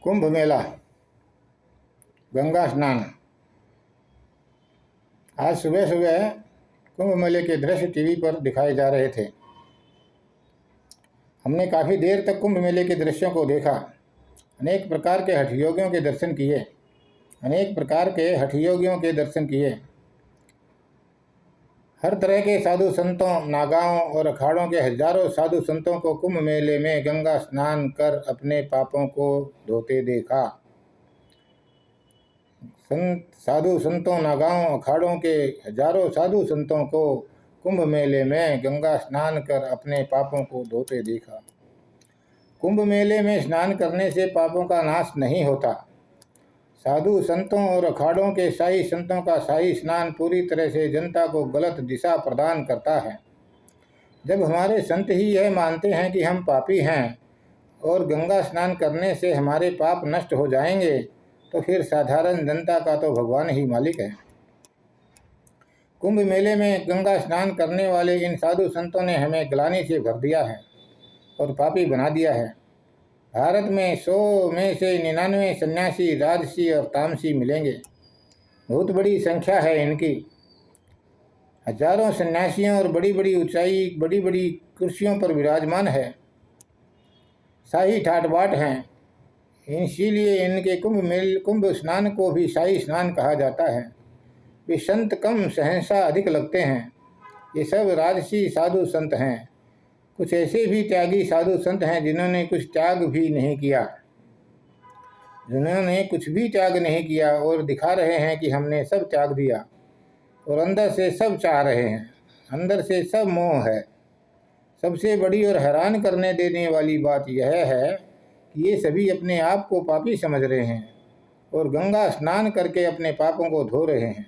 कुंभ मेला, गंगा स्नान। आज सुबह सुबह कुंभ मेले के दृश्य टीवी पर दिखाए जा रहे थे। हमने काफ़ी देर तक कुंभ मेले के दृश्यों को देखा। अनेक प्रकार के हठयोगियों के दर्शन किए। हर तरह के साधु संतों, नागाओं और अखाड़ों के हजारों साधु संतों को कुंभ मेले में गंगा स्नान कर अपने पापों को धोते देखा। साधु संतों, नागाओं, अखाड़ों के हजारों साधु संतों को कुंभ मेले में गंगा स्नान कर अपने पापों को धोते देखा। कुंभ मेले में स्नान करने से पापों का नाश नहीं होता। साधु संतों और अखाड़ों के शाही संतों का शाही स्नान पूरी तरह से जनता को गलत दिशा प्रदान करता है। जब हमारे संत ही यह मानते हैं कि हम पापी हैं और गंगा स्नान करने से हमारे पाप नष्ट हो जाएंगे, तो फिर साधारण जनता का तो भगवान ही मालिक है। कुंभ मेले में गंगा स्नान करने वाले इन साधु संतों ने हमें ग्लानि से भर दिया है और पापी बना दिया है। भारत में 100 में से 99 सन्यासी राजसी और तामसी मिलेंगे। बहुत बड़ी संख्या है इनकी। हजारों सन्यासियों और बड़ी बड़ी ऊंचाई, बड़ी बड़ी कुर्सियों पर विराजमान है। शाही ठाट बाट हैं। इसीलिए इनके कुंभ स्नान को भी शाही स्नान कहा जाता है। वे संत कम, सहसा अधिक लगते हैं। ये सब राजसी साधु संत हैं। कुछ ऐसे भी त्यागी साधु संत हैं जिन्होंने कुछ भी त्याग नहीं किया और दिखा रहे हैं कि हमने सब त्याग दिया, और अंदर से सब चाह रहे हैं। अंदर से सब मोह है। सबसे बड़ी और हैरान करने देने वाली बात यह है कि ये सभी अपने आप को पापी समझ रहे हैं और गंगा स्नान करके अपने पापों को धो रहे हैं।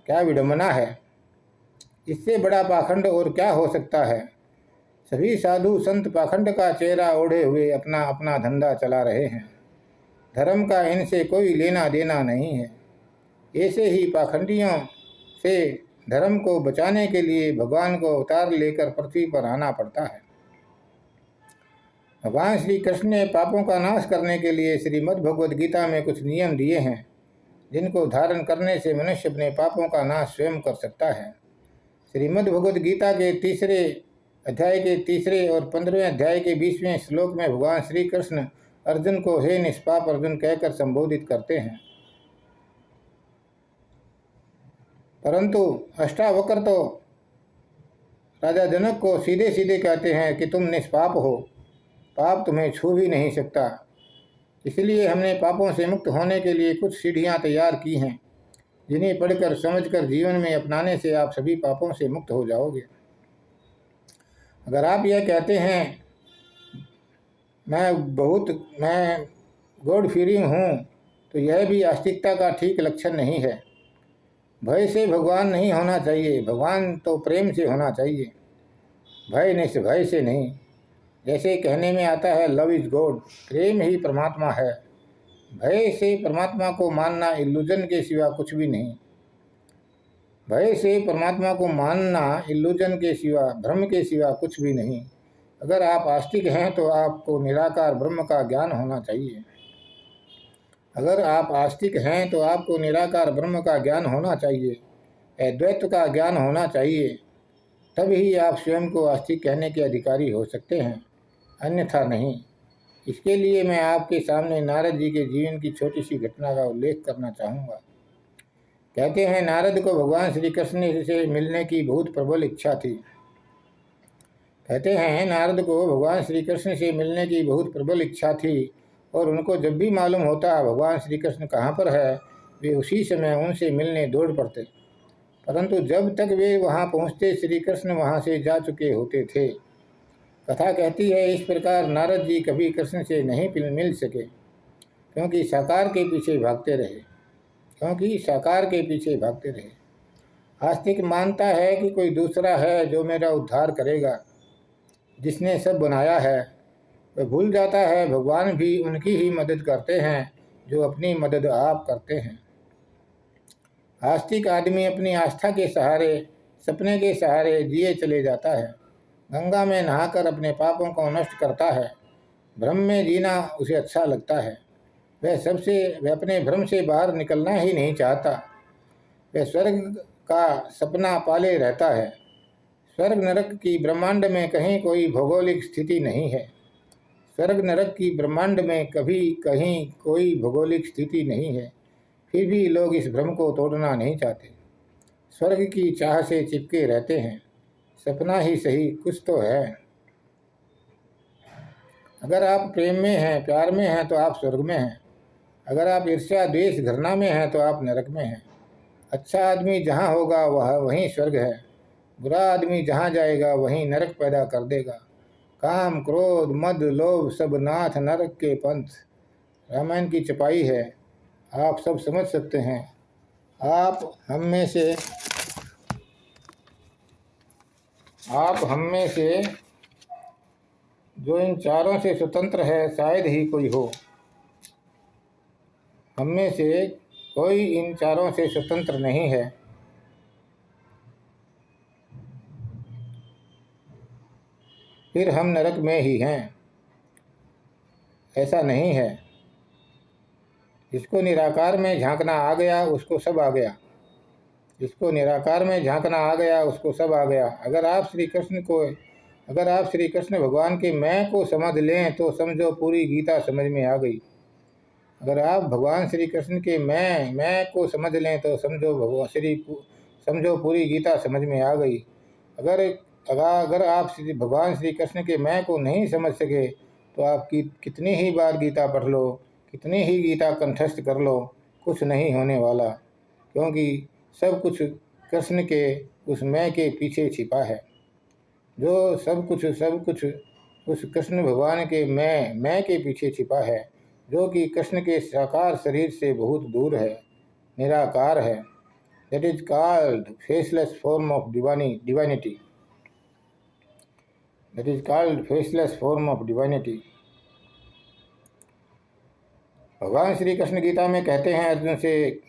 क्या विडंबना है! इससे बड़ा पाखंड और क्या हो सकता है। सभी साधु संत पाखंड का चेहरा ओढ़े हुए अपना अपना धंधा चला रहे हैं। धर्म का इनसे कोई लेना देना नहीं है। ऐसे ही पाखंडियों से धर्म को बचाने के लिए भगवान को अवतार लेकर पृथ्वी पर आना पड़ता है। भगवान श्री कृष्ण ने पापों का नाश करने के लिए श्रीमद् भगवद गीता में कुछ नियम दिए हैं, जिनको धारण करने से मनुष्य अपने पापों का नाश स्वयं कर सकता है। श्रीमद् भगवद गीता के 3 अध्याय के 3 और 15वें अध्याय के 20वें श्लोक में भगवान श्री कृष्ण अर्जुन को हे निष्पाप अर्जुन कहकर संबोधित करते हैं। परंतु अष्टावक्र तो राजा जनक को सीधे सीधे कहते हैं कि तुम निष्पाप हो, पाप तुम्हें छू भी नहीं सकता। इसलिए हमने पापों से मुक्त होने के लिए कुछ सीढ़ियाँ तैयार की हैं, जिन्हें पढ़कर समझकर जीवन में अपनाने से आप सभी पापों से मुक्त हो जाओगे। अगर आप यह कहते हैं मैं गॉड फीयरिंग हूँ, तो यह भी आस्तिकता का ठीक लक्षण नहीं है। भय से भगवान नहीं होना चाहिए। भगवान तो प्रेम से होना चाहिए, भय से नहीं। जैसे कहने में आता है लव इज गॉड, प्रेम ही परमात्मा है। भय से परमात्मा को मानना इल्यूजन के सिवा कुछ भी नहीं। भय से परमात्मा को मानना इल्यूजन के सिवा, भ्रम के सिवा कुछ भी नहीं। अगर आप आस्तिक हैं तो आपको निराकार ब्रह्म का ज्ञान होना चाहिए। अद्वैत का ज्ञान होना चाहिए। तभी आप स्वयं को आस्तिक कहने के अधिकारी हो सकते हैं, अन्यथा नहीं। इसके लिए मैं आपके सामने नारद जी के जीवन की छोटी सी घटना का उल्लेख करना चाहूँगा। कहते हैं नारद को भगवान श्री कृष्ण से मिलने की बहुत प्रबल इच्छा थी। और उनको जब भी मालूम होता भगवान श्री कृष्ण कहाँ पर है, वे उसी समय उनसे मिलने दौड़ पड़ते। परंतु जब तक वे वहाँ पहुँचते, श्री कृष्ण वहाँ से जा चुके होते थे। कथा कहती है इस प्रकार नारद जी कभी कृष्ण से नहीं मिल सके, क्योंकि साकार के पीछे भागते रहे। आस्तिक मानता है कि कोई दूसरा है जो मेरा उद्धार करेगा, जिसने सब बनाया है। वह भूल जाता है भगवान भी उनकी ही मदद करते हैं जो अपनी मदद आप करते हैं। आस्तिक आदमी अपनी आस्था के सहारे, सपने के सहारे जिए चले जाता है। गंगा में नहाकर अपने पापों को नष्ट करता है। भ्रम में जीना उसे अच्छा लगता है। वह अपने भ्रम से बाहर निकलना ही नहीं चाहता। वह स्वर्ग का सपना पाले रहता है। स्वर्ग नरक की ब्रह्मांड में कहीं कोई भौगोलिक स्थिति नहीं है। स्वर्ग नरक की ब्रह्मांड में कभी कहीं कोई भौगोलिक स्थिति नहीं है। फिर भी लोग इस भ्रम को तोड़ना नहीं चाहते। स्वर्ग की चाह से चिपके रहते हैं। सपना ही सही, कुछ तो है। अगर आप प्रेम में हैं, प्यार में हैं, तो आप स्वर्ग में हैं। अगर आप ईर्ष्या द्वेष घृणा में हैं, तो आप नरक में हैं। अच्छा आदमी जहाँ होगा वह वहीं स्वर्ग है। बुरा आदमी जहाँ जाएगा वहीं नरक पैदा कर देगा। काम क्रोध मद लोभ सब नाथ नरक के पंथ। रामायण की छपाई है, आप सब समझ सकते हैं। आप हम में से जो इन चारों से स्वतंत्र है शायद ही कोई हो। हम में से कोई इन चारों से स्वतंत्र नहीं है। फिर हम नरक में ही हैं। ऐसा नहीं है। जिसको निराकार में झांकना आ गया उसको सब आ गया। जिसको निराकार में झांकना आ गया उसको सब आ गया। अगर आप श्री कृष्ण भगवान के मैं को समझ लें तो समझो पूरी गीता समझ में आ गई। अगर आप भगवान श्री कृष्ण के मैं को समझ लें तो समझो पूरी गीता समझ में आ गई। अगर आप भगवान श्री कृष्ण के मैं को नहीं समझ सके तो आप कितनी ही बार गीता पढ़ लो, कितनी ही गीता कंठस्थ कर लो, कुछ नहीं होने वाला। क्योंकि सब कुछ कृष्ण के उस मैं के पीछे छिपा है। जो सब कुछ उस कृष्ण भगवान के मैं के पीछे छिपा है, जो कि कृष्ण के साकार शरीर से बहुत दूर है, निराकार है। That is called faceless form of divinity. That is called faceless form of divinity. भगवान श्री कृष्ण गीता में कहते हैं अर्जुन से,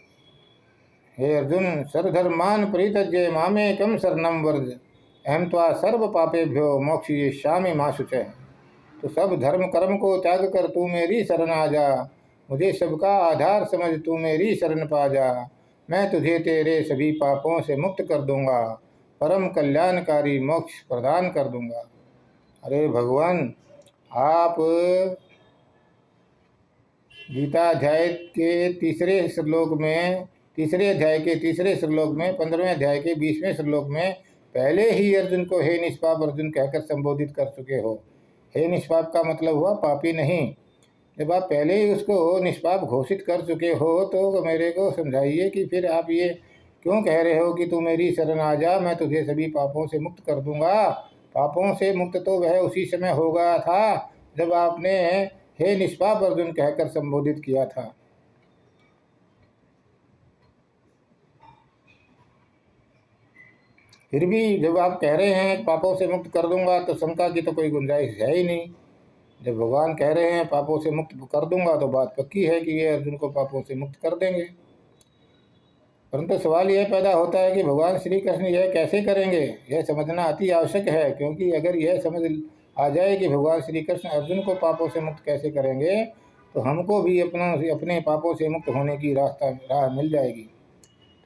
हे अर्जुन, सर्वधर्मान परित्यज्य मामेकं शरणं व्रज अहं त्वा सर्व पापेभ्यो मोक्षयिष्यामि मा शुचः। तो सब धर्म कर्म को त्याग कर तू मेरी शरण आ जा। मुझे सबका आधार समझ तू मेरी शरण पा जा। मैं तुझे तेरे सभी पापों से मुक्त कर दूंगा, परम कल्याणकारी मोक्ष प्रदान कर दूंगा। अरे भगवान, आप गीता अध्याय के तीसरे अध्याय के तीसरे श्लोक में 15वें अध्याय के 20वें श्लोक में पहले ही अर्जुन को हे निष्पाप अर्जुन कहकर संबोधित कर चुके हो। हे निष्पाप का मतलब हुआ पापी नहीं। जब आप पहले ही उसको निष्पाप घोषित कर चुके हो तो मेरे को समझाइए कि फिर आप ये क्यों कह रहे हो कि तू मेरी शरण आ जा, मैं तुझे सभी पापों से मुक्त कर दूंगा। पापों से मुक्त तो वह उसी समय होगा था जब आपने हे निष्पाप अर्जुन कहकर संबोधित किया था। फिर भी जब आप कह रहे हैं पापों से मुक्त कर दूंगा तो शंका की तो कोई गुंजाइश है ही नहीं। जब भगवान कह रहे हैं पापों से मुक्त कर दूंगा तो बात पक्की है कि ये अर्जुन को पापों से मुक्त कर देंगे। परंतु सवाल यह पैदा होता है कि भगवान श्री कृष्ण यह कैसे करेंगे। यह समझना अति आवश्यक है, क्योंकि अगर यह समझ आ जाए कि भगवान श्री कृष्ण अर्जुन को पापों से मुक्त कैसे करेंगे तो हमको भी अपने पापों से मुक्त होने की राह मिल जाएगी।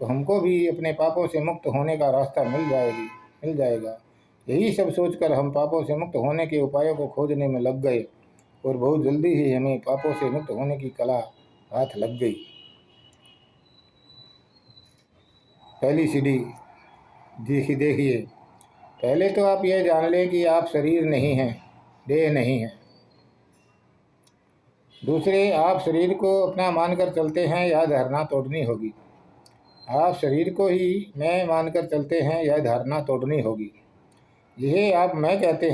तो हमको भी अपने पापों से मुक्त होने का रास्ता मिल जाएगा। यही सब सोचकर हम पापों से मुक्त होने के उपायों को खोजने में लग गए और बहुत जल्दी ही हमें पापों से मुक्त होने की कला हाथ लग गई। पहली सीढ़ी देखिए, पहले तो आप यह जान लें कि आप शरीर नहीं हैं, देह नहीं है। दूसरे, आप शरीर को अपना मानकर चलते हैं, यह धारणा तोड़नी होगी। आप शरीर को ही मैं मानकर चलते हैं, यह धारणा तोड़नी होगी। जिसे आप मैं कहते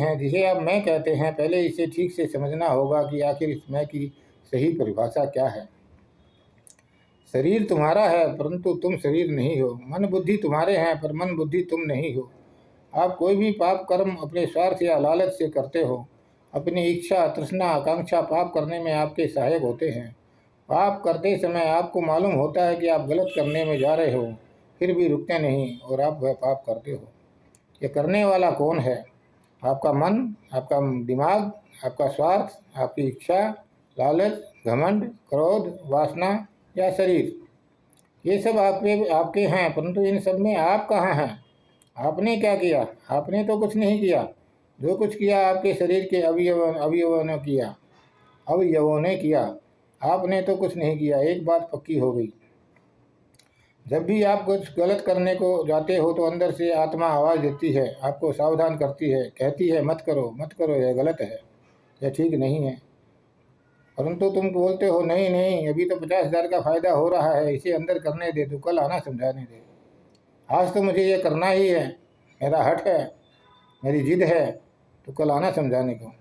हैं पहले इसे ठीक से समझना होगा कि आखिर इस मैं की सही परिभाषा क्या है। शरीर तुम्हारा है परंतु तुम शरीर नहीं हो। मन बुद्धि तुम्हारे हैं पर मन बुद्धि तुम नहीं हो। आप कोई भी पाप कर्म अपने स्वार्थ या लालच से करते हो। अपनी इच्छा तृष्णा आकांक्षा पाप करने में आपके सहायक होते हैं। पाप करते समय आपको मालूम होता है कि आप गलत करने में जा रहे हो, फिर भी रुकते नहीं और आप वह पाप करते हो। ये करने वाला कौन है? आपका मन, आपका दिमाग, आपका स्वार्थ, आपकी इच्छा, लालच, घमंड, क्रोध, वासना या शरीर, ये सब आपके हैं, परंतु इन सब में आप कहाँ हैं? आपने क्या किया? आपने तो कुछ नहीं किया। जो कुछ किया आपके शरीर के अवयवों ने किया। आपने तो कुछ नहीं किया। एक बात पक्की हो गई, जब भी आप कुछ गलत करने को जाते हो तो अंदर से आत्मा आवाज़ देती है, आपको सावधान करती है, कहती है मत करो मत करो, यह गलत है, यह ठीक नहीं है। परंतु तुम बोलते हो नहीं नहीं, अभी तो 50,000 का फ़ायदा हो रहा है, इसे अंदर करने दे, तो कल आना समझाने दे। आज तो मुझे ये करना ही है, मेरा हट है, मेरी जिद है, तो कल आना समझाने को।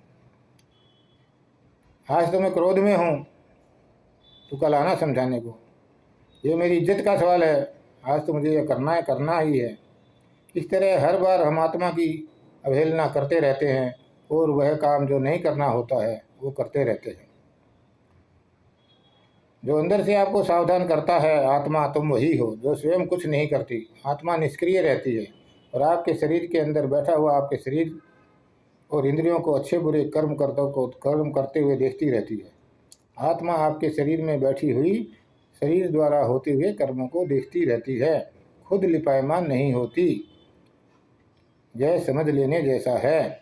आज तो मैं क्रोध में हूँ, तो कल आना समझाने को। ये मेरी इज्जत का सवाल है, आज तो मुझे ये करना ही है। इस तरह हर बार हम आत्मा की अवहेलना करते रहते हैं और वह काम जो नहीं करना होता है वो करते रहते हैं। जो अंदर से आपको सावधान करता है आत्मा, तुम वही हो जो स्वयं कुछ नहीं करती। आत्मा निष्क्रिय रहती है और आपके शरीर के अंदर बैठा हुआ आपके शरीर और इंद्रियों को अच्छे बुरे कर्म करते हुए देखती रहती है। आत्मा आपके शरीर में बैठी हुई शरीर द्वारा होते हुए कर्मों को देखती रहती है, खुद लिपायमान नहीं होती। यह समझ लेने जैसा है।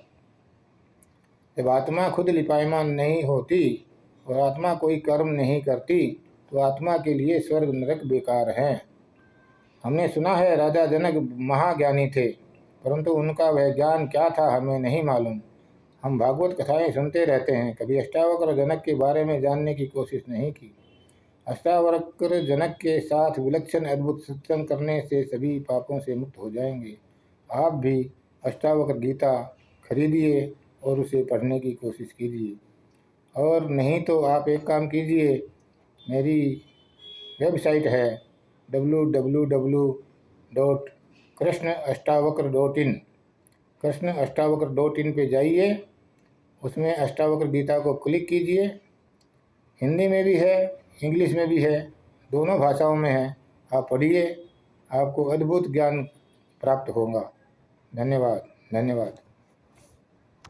जब आत्मा खुद लिपायमान नहीं होती और आत्मा कोई कर्म नहीं करती तो आत्मा के लिए स्वर्ग नरक बेकार हैं। हमने सुना है राजा जनक महाज्ञानी थे, परंतु उनका वह ज्ञान क्या था हमें नहीं मालूम। हम भागवत कथाएं सुनते रहते हैं, कभी अष्टावक्र जनक के बारे में जानने की कोशिश नहीं की। अष्टावक्र जनक के साथ विलक्षण अद्भुत सत्संग करने से सभी पापों से मुक्त हो जाएंगे। आप भी अष्टावक्र गीता खरीदिए और उसे पढ़ने की कोशिश कीजिए, और नहीं तो आप एक काम कीजिए, मेरी वेबसाइट है www.krishnashtavakra.in, krishnashtavakra.in पे जाइए, उसमें अष्टावक्र गीता को क्लिक कीजिए। हिंदी में भी है, इंग्लिश में भी है, दोनों भाषाओं में है। आप पढ़िए, आपको अद्भुत ज्ञान प्राप्त होगा। धन्यवाद धन्यवाद।